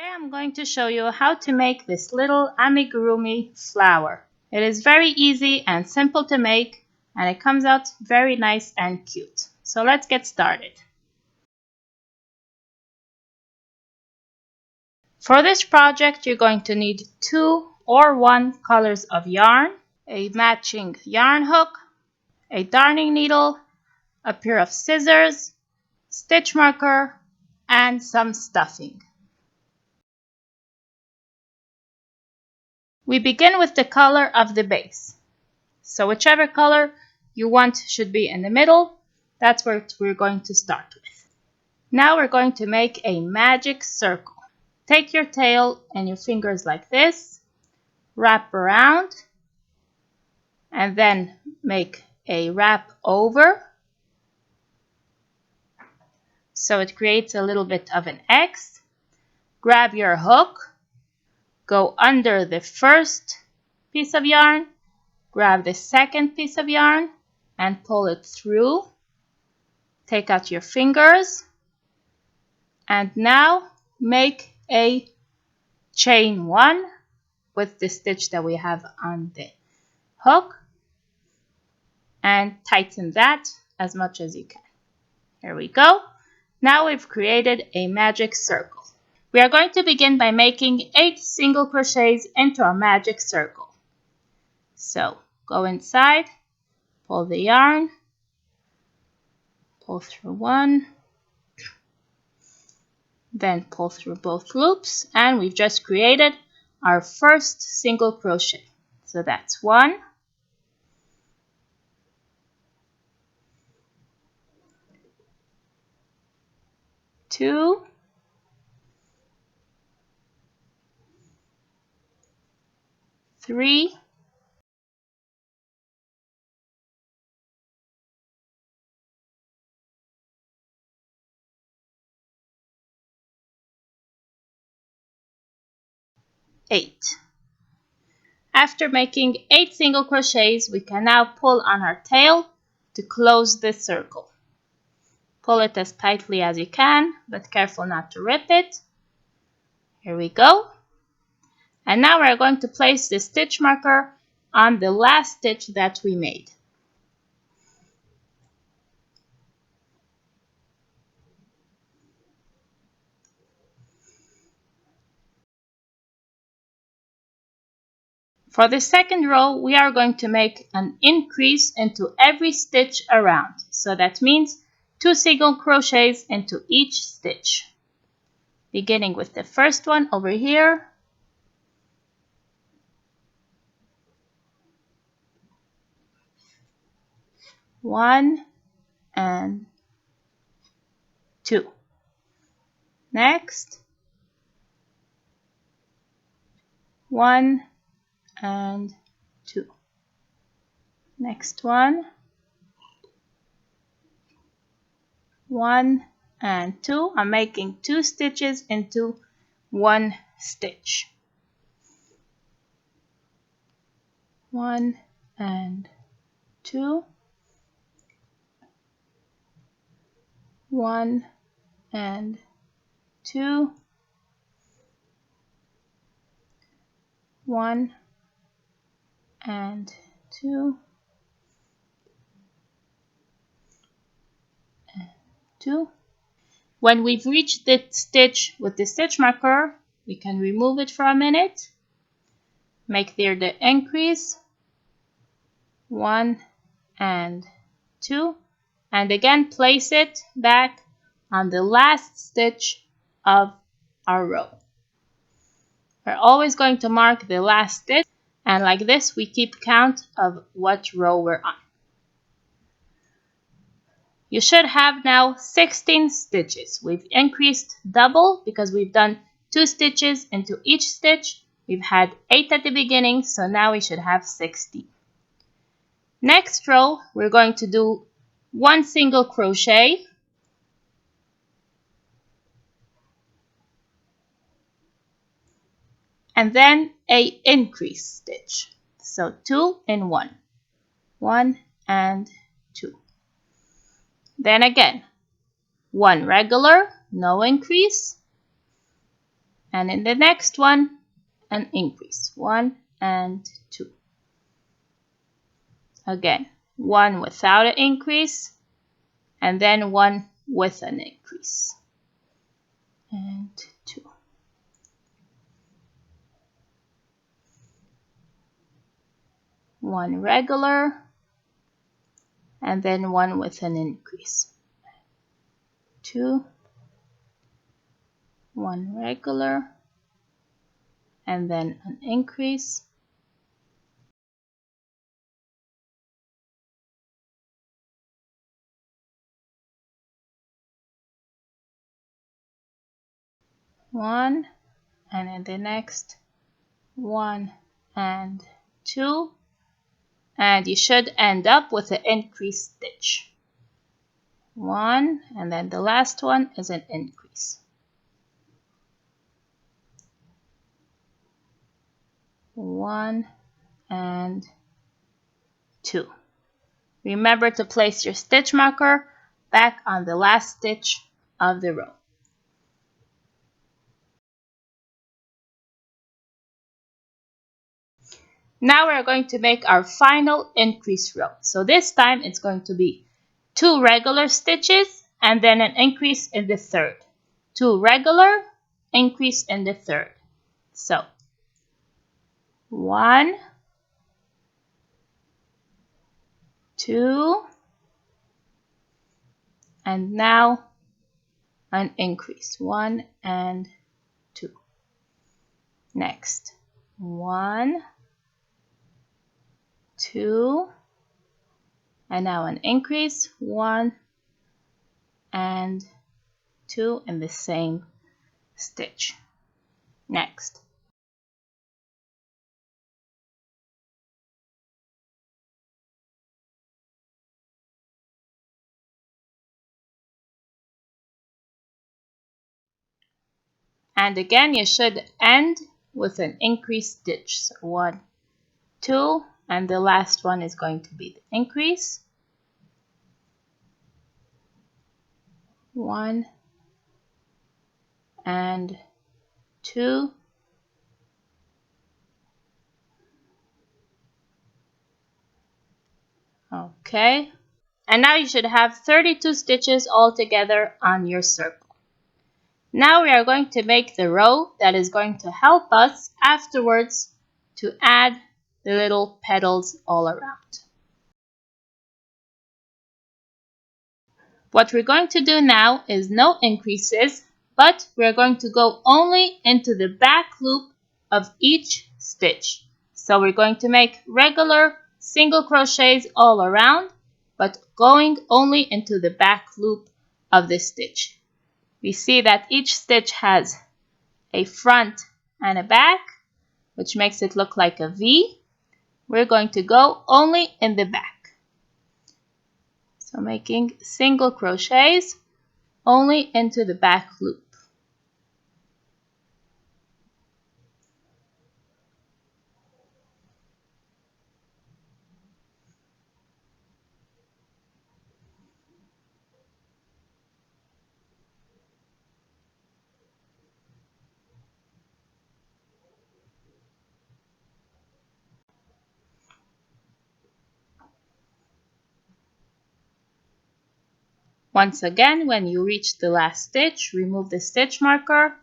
Today I'm going to show you how to make this little amigurumi flower. It is very easy and simple to make, and it comes out very nice and cute. So let's get started. For this project you're going to need 2 or 1 colors of yarn, a matching yarn hook, a darning needle, a pair of scissors, stitch marker, and some stuffing. We begin with the color of the base. So whichever color you want should be in the middle. That's what we're going to start with. Now we're going to make a magic circle. Take your tail and your fingers like this, wrap around, and then make a wrap over. So it creates a little bit of an X. Grab your hook, go under the first piece of yarn, grab the second piece of yarn and pull it through. Take out your fingers and now make a chain 1 with the stitch that we have on the hook and tighten that as much as you can. Here we go. Now we've created a magic circle. We are going to begin by making 8 single crochets into our magic circle. So go inside, pull the yarn, pull through 1, then pull through both loops, and we've just created our first single crochet. So that's 1, 2, 3, 8. After making 8 single crochets, we can now pull on our tail to close this circle. Pull it as tightly as you can, but careful not to rip it. Here we go. And now we're going to place the stitch marker on the last stitch that we made. For the second row, we are going to make an increase into every stitch around. So that means 2 single crochets into each stitch. Beginning with the first one over here. One and 2. Next. 1 and 2. Next one. 1 and 2. I'm making 2 stitches into 1 stitch. 1 and 2. 1 and 2. 1 and 2. 2. When we've reached the stitch with the stitch marker, we can remove it for a minute. Make there the increase. 1 and 2. And again place it back on the last stitch of our row. We're always going to mark the last stitch, and like this we keep count of what row we're on. You should have now 16 stitches. We've increased double because we've done 2 stitches into each stitch. We've had 8 at the beginning, so now we should have 16. Next row, we're going to do 1 single crochet, and then a increase stitch. So 2 in 1. 1 and 2. Then again, 1 regular, no increase, And in the next one, an increase. 1 and 2. Again, 1 without an increase, and then 1 with an increase. And 2. 1 regular, and then 1 with an increase. 2, 1 regular, and then an increase. One, and in the next 1 and 2, and you should end up with an increased stitch. 1, and then the last one is an increase. 1 and 2. Remember to place your stitch marker back on the last stitch of the row. Now we're going to make our final increase row. So this time it's going to be 2 regular stitches and then an increase in the third. 2 regular, increase in the third. So 1, 2, and now an increase. 1 and 2. Next, 1, 2, and now an increase. 1 and 2 in the same stitch. Next. And again, you should end with an increased stitch. So 1, 2, and the last one is going to be the increase. 1 and 2. Okay. And now you should have 32 stitches all together on your circle. Now we are going to make the row that is going to help us afterwards to add the little petals all around. What we're going to do now is no increases, but we're going to go only into the back loop of each stitch. So we're going to make regular single crochets all around, but going only into the back loop of the stitch. We see that each stitch has a front and a back, which makes it look like a V. We're going to go only in the back. So making single crochets only into the back loop. Once again, when you reach the last stitch, remove the stitch marker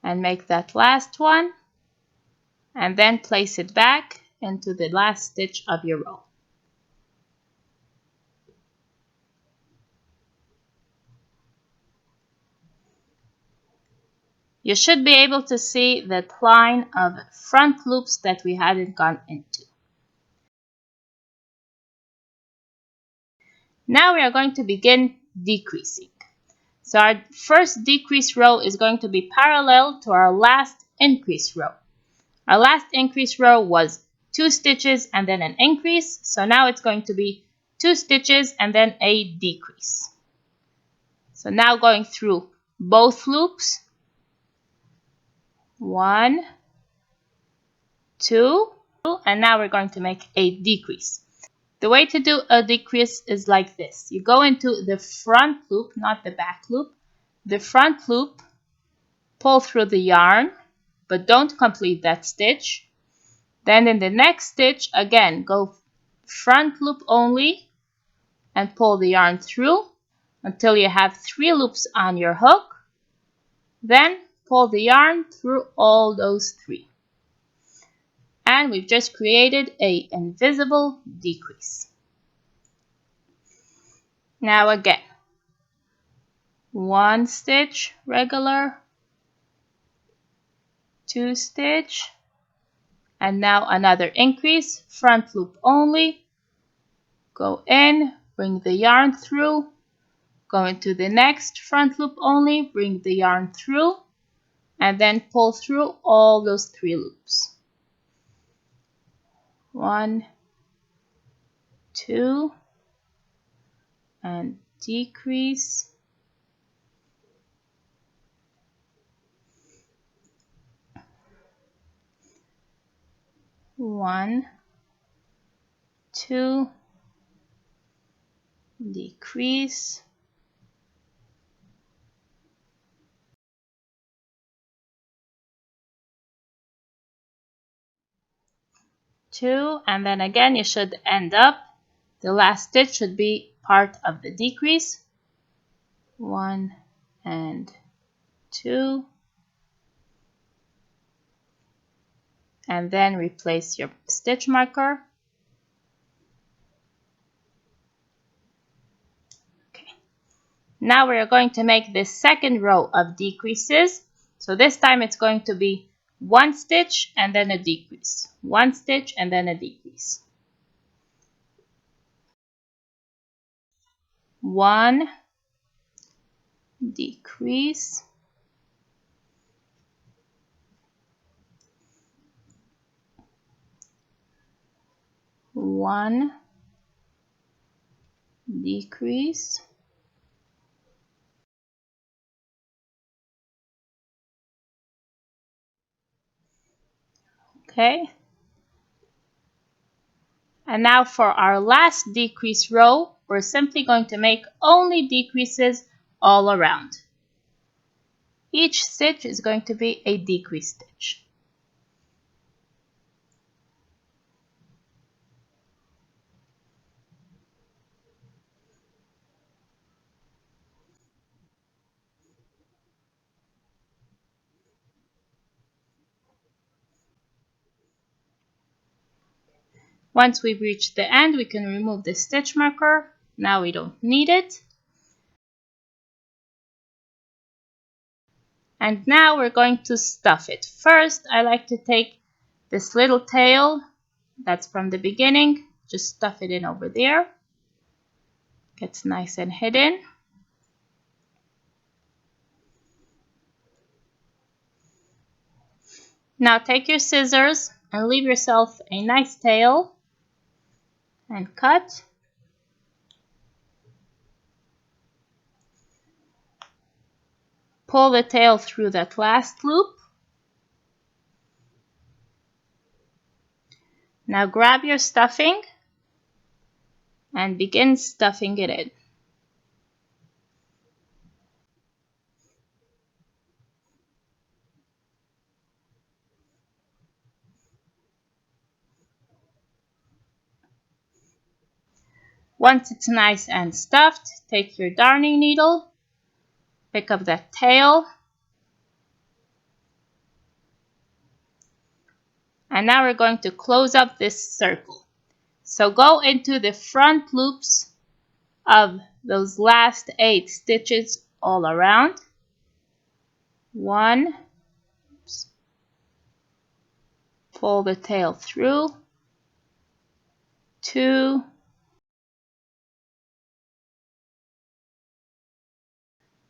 and make that last one, and then place it back into the last stitch of your row. You should be able to see the line of front loops that we hadn't gone into. Now we are going to begin decreasing. So our first decrease row is going to be parallel to our last increase row. Our last increase row was 2 stitches and then an increase. So now it's going to be 2 stitches and then a decrease. So now going through both loops. 1, 2, and now we're going to make a decrease. The way to do a decrease is like this. You go into the front loop, not the back loop. The front loop, pull through the yarn, but don't complete that stitch. Then in the next stitch, again, go front loop only and pull the yarn through until you have 3 loops on your hook. Then pull the yarn through all those 3. And we've just created an invisible decrease. Now again, 1 stitch regular, 2 stitch, and now another increase, front loop only, go in, bring the yarn through, go into the next front loop only, bring the yarn through, and then pull through all those 3 loops. 1, 2, and decrease. 1, 2, decrease. 2, and then again you should end up, the last stitch should be part of the decrease. 1 and 2, and then replace your stitch marker. Okay. Now we are going to make this second row of decreases. So this time it's going to be 1 stitch and then a decrease, 1 stitch and then a decrease. 1 decrease, 1 decrease, okay. And now for our last decrease row, we're simply going to make only decreases all around. Each stitch is going to be a decrease stitch. Once we've reached the end, we can remove the stitch marker. Now we don't need it. And now we're going to stuff it. First, I like to take this little tail that's from the beginning, just stuff it in over there. Gets nice and hidden. Now take your scissors and leave yourself a nice tail and cut. Pull the tail through that last loop. Now grab your stuffing and begin stuffing it in. Once it's nice and stuffed, take your darning needle, pick up that tail, and now we're going to close up this circle. So go into the front loops of those last 8 stitches all around. 1, pull the tail through, 2,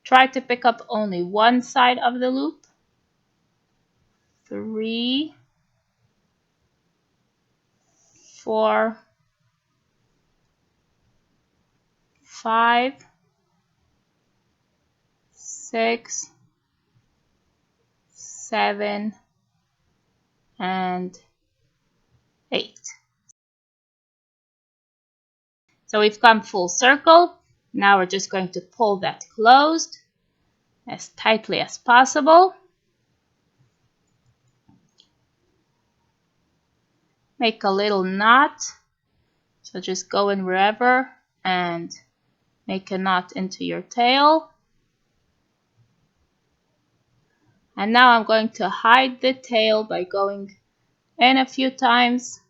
try to pick up only one side of the loop, 3, 4, 5, 6, 7, and 8. So we've come full circle. Now we're just going to pull that closed as tightly as possible. make a little knot. So just go in wherever and make a knot into your tail. And now I'm going to hide the tail by going in a few times.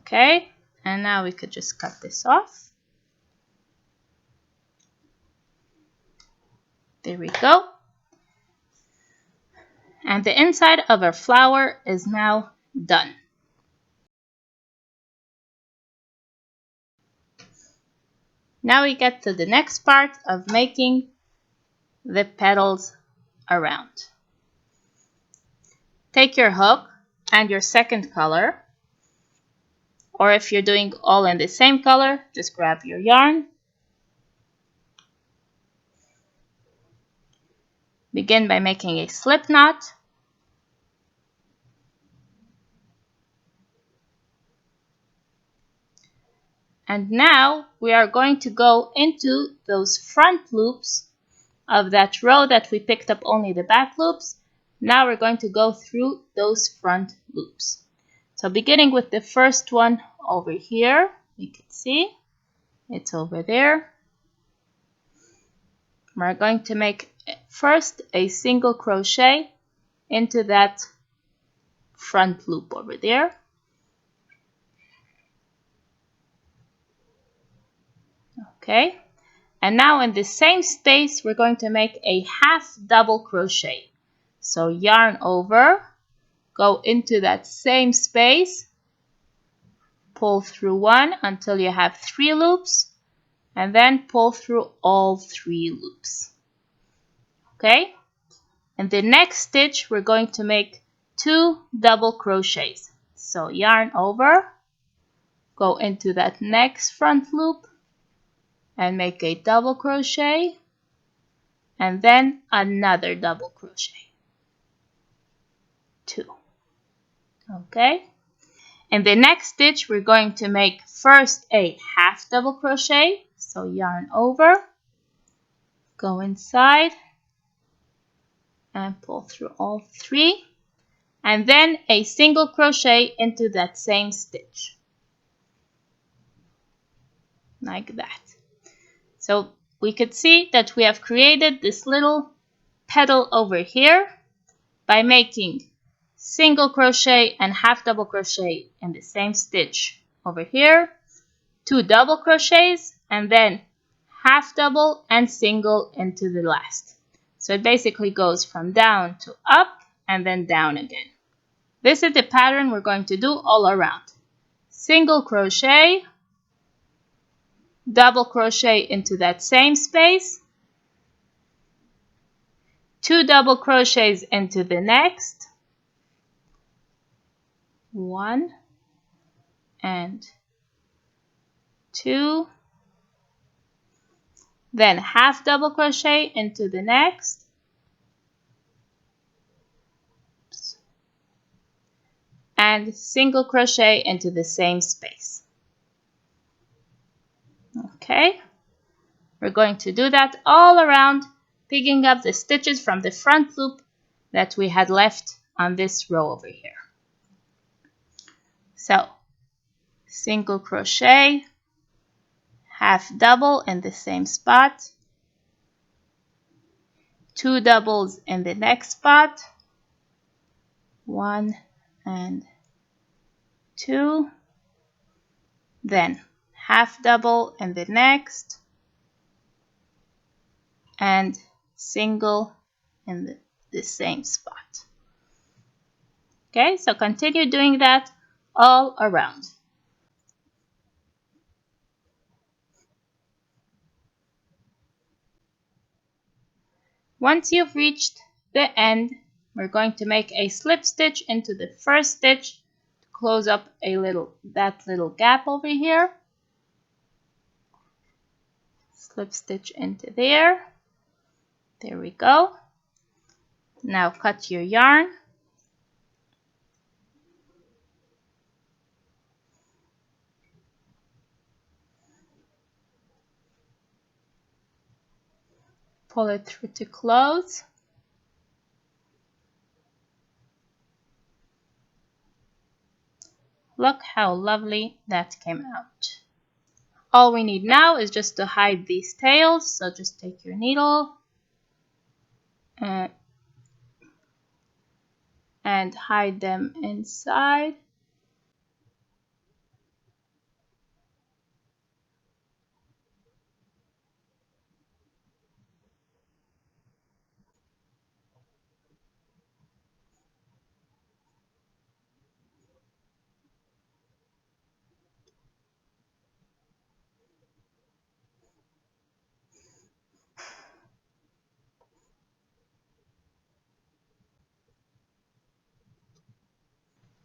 Okay, and now we could just cut this off. There we go. And the inside of our flower is now done. Now we get to the next part of making the petals around. Take your hook and your second color, or if you're doing all in the same color, just grab your yarn. Begin by making a slip knot. And now we are going to go into those front loops of that row that we picked up only the back loops. Now we're going to go through those front loops. So beginning with the first one over here, you can see it's over there. We're going to make first a single crochet into that front loop over there. Okay, and now in the same space we're going to make a half double crochet. So yarn over, go into that same space, pull through one until you have 3 loops, and then pull through all 3 loops. Okay, in the next stitch we're going to make 2 double crochets. So yarn over, go into that next front loop and make a double crochet, and then another double crochet. 2. Okay, in the next stitch we're going to make first a half double crochet. So yarn over, go inside and pull through all 3, and then a single crochet into that same stitch, like that. So we could see that we have created this little petal over here by making single crochet and half double crochet in the same stitch over here, 2 double crochets, and then half double and single into the last. So it basically goes from down to up and then down again. This is the pattern we're going to do all around. Single crochet, double crochet into that same space, 2 double crochets into the next, 1 and 2, then half double crochet into the next, and single crochet into the same space. Okay, we're going to do that all around, picking up the stitches from the front loop that we had left on this row over here. So single crochet, half double in the same spot, 2 doubles in the next spot, 1 and 2, then half double in the next, and single in the same spot. Okay, so continue doing that all around. Once you've reached the end, we're going to make a slip stitch into the first stitch to close up that little gap over here. Slip stitch into there. There we go. Now cut your yarn. pull it through to close. Look how lovely that came out. All we need now is just to hide these tails, so just take your needle and hide them inside.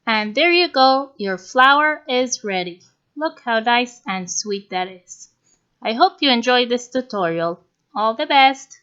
And there you go, your flower is ready. Look how nice and sweet that is. I hope you enjoyed this tutorial. All the best!